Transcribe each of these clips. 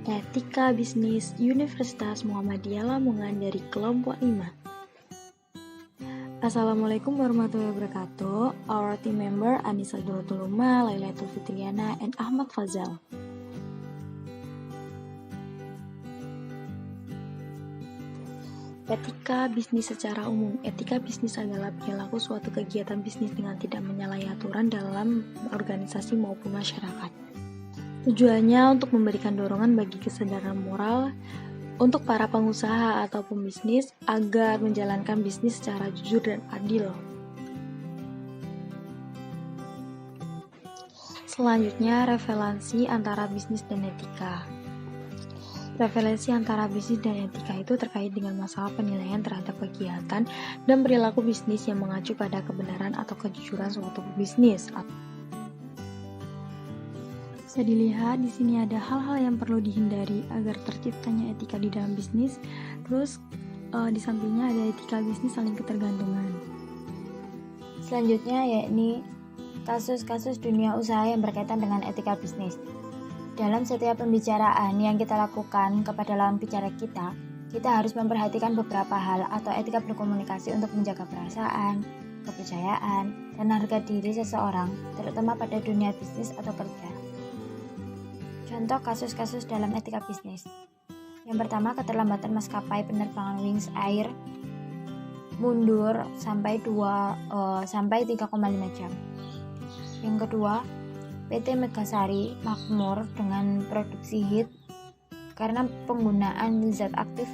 Etika Bisnis Universitas Muhammadiyah Lamongan dari kelompok 5. Assalamualaikum warahmatullahi wabarakatuh. Our team member Anissa Durotuluma, Lailatul Fitriana, and Ahmad Fazal. Etika bisnis secara umum. Etika bisnis adalah perilaku suatu kegiatan bisnis dengan tidak menyalahi aturan dalam organisasi maupun masyarakat. Tujuannya untuk memberikan dorongan bagi kesadaran moral untuk para pengusaha atau pembisnis agar menjalankan bisnis secara jujur dan adil. Selanjutnya, referensi antara bisnis dan etika. Referensi antara bisnis dan etika itu terkait dengan masalah penilaian terhadap kegiatan dan perilaku bisnis yang mengacu pada kebenaran atau kejujuran suatu bisnis. Bisa dilihat di sini ada hal-hal yang perlu dihindari agar terciptanya etika di dalam bisnis. Terus di sampingnya ada etika bisnis saling ketergantungan. Selanjutnya yakni kasus-kasus dunia usaha yang berkaitan dengan etika bisnis. Dalam setiap pembicaraan yang kita lakukan kepada lawan bicara kita harus memperhatikan beberapa hal atau etika berkomunikasi untuk menjaga perasaan, kepercayaan, dan harga diri seseorang, terutama pada dunia bisnis atau kerja. Contoh kasus-kasus dalam etika bisnis. Yang pertama, keterlambatan maskapai penerbangan Wings Air mundur sampai 3,5 jam. Yang kedua, PT Megasari makmur dengan produksi hit karena penggunaan zat aktif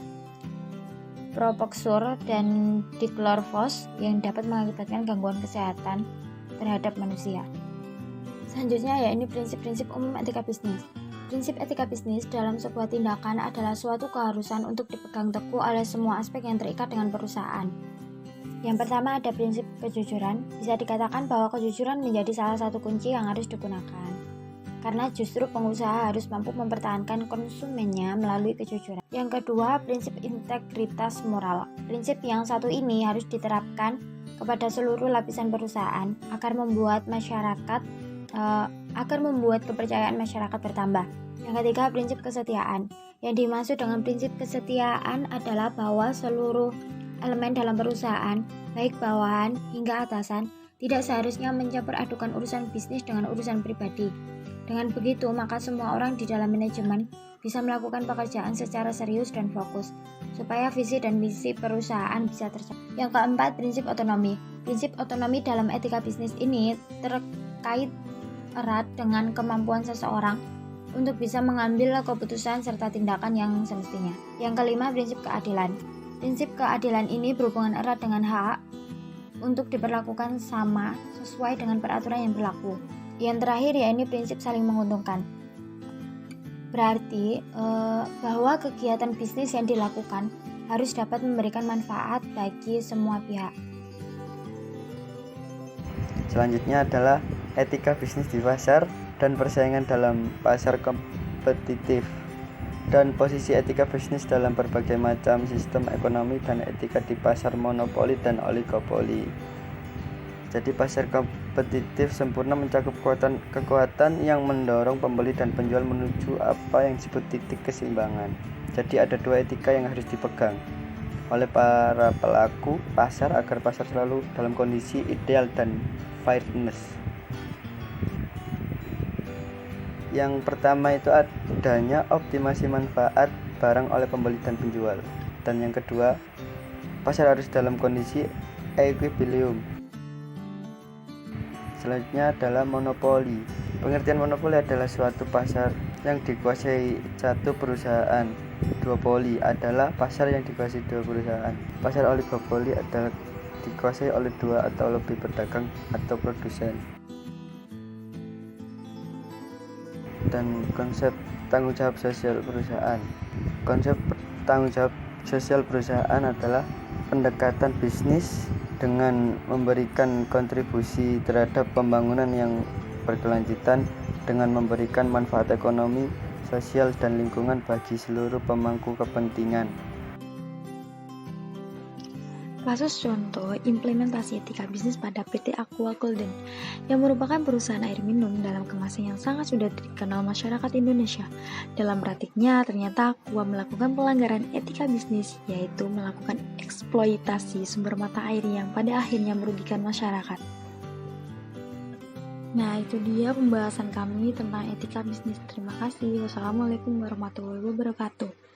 propoxur dan diklorvos yang dapat mengakibatkan gangguan kesehatan terhadap manusia. Selanjutnya yakni prinsip-prinsip umum etika bisnis. Prinsip etika bisnis dalam sebuah tindakan adalah suatu keharusan untuk dipegang teguh oleh semua aspek yang terikat dengan perusahaan. Yang pertama ada prinsip kejujuran. Bisa dikatakan bahwa kejujuran menjadi salah satu kunci yang harus digunakan. Karena justru pengusaha harus mampu mempertahankan konsumennya melalui kejujuran. Yang kedua, prinsip integritas moral. Prinsip yang satu ini harus diterapkan kepada seluruh lapisan perusahaan agar membuat kepercayaan masyarakat bertambah. Yang ketiga, prinsip kesetiaan. Yang dimaksud dengan prinsip kesetiaan adalah bahwa seluruh elemen dalam perusahaan, baik bawahan hingga atasan, tidak seharusnya mencampur adukan urusan bisnis dengan urusan pribadi. Dengan begitu, maka semua orang di dalam manajemen bisa melakukan pekerjaan secara serius dan fokus, supaya visi dan misi perusahaan bisa tercapai. Yang keempat, prinsip otonomi. Prinsip otonomi dalam etika bisnis ini terkait erat dengan kemampuan seseorang untuk bisa mengambil keputusan serta tindakan yang semestinya. Yang kelima, prinsip keadilan. Prinsip keadilan ini berhubungan erat dengan hak untuk diperlakukan sama sesuai dengan peraturan yang berlaku. Yang terakhir yakni prinsip saling menguntungkan. Berarti bahwa kegiatan bisnis yang dilakukan harus dapat memberikan manfaat bagi semua pihak. Selanjutnya adalah etika bisnis di pasar dan persaingan dalam pasar kompetitif, dan posisi etika bisnis dalam berbagai macam sistem ekonomi dan etika di pasar monopoli dan oligopoli. Jadi pasar kompetitif sempurna mencakup kekuatan yang mendorong pembeli dan penjual menuju apa yang disebut titik keseimbangan. Jadi ada dua etika yang harus dipegang oleh para pelaku pasar agar pasar selalu dalam kondisi ideal dan fairness. Yang pertama itu adanya optimasi manfaat barang oleh pembeli dan penjual. Dan yang kedua, pasar harus dalam kondisi equilibrium. Selanjutnya adalah monopoli. Pengertian monopoli adalah suatu pasar yang dikuasai satu perusahaan. Duopoli adalah pasar yang dikuasai dua perusahaan. Pasar oligopoli adalah dikuasai oleh dua atau lebih pedagang atau produsen. Dan konsep tanggung jawab sosial perusahaan. Konsep tanggung jawab sosial perusahaan adalah pendekatan bisnis dengan memberikan kontribusi terhadap pembangunan yang berkelanjutan dengan memberikan manfaat ekonomi, sosial, dan lingkungan bagi seluruh pemangku kepentingan. kasus contoh implementasi etika bisnis pada PT Aqua Golden yang merupakan perusahaan air minum dalam kemasan yang sangat sudah dikenal masyarakat Indonesia. Dalam praktiknya, ternyata Aqua melakukan pelanggaran etika bisnis, yaitu melakukan eksploitasi sumber mata air yang pada akhirnya merugikan masyarakat. Nah, itu dia pembahasan kami tentang etika bisnis. Terima kasih. Wassalamualaikum warahmatullahi wabarakatuh.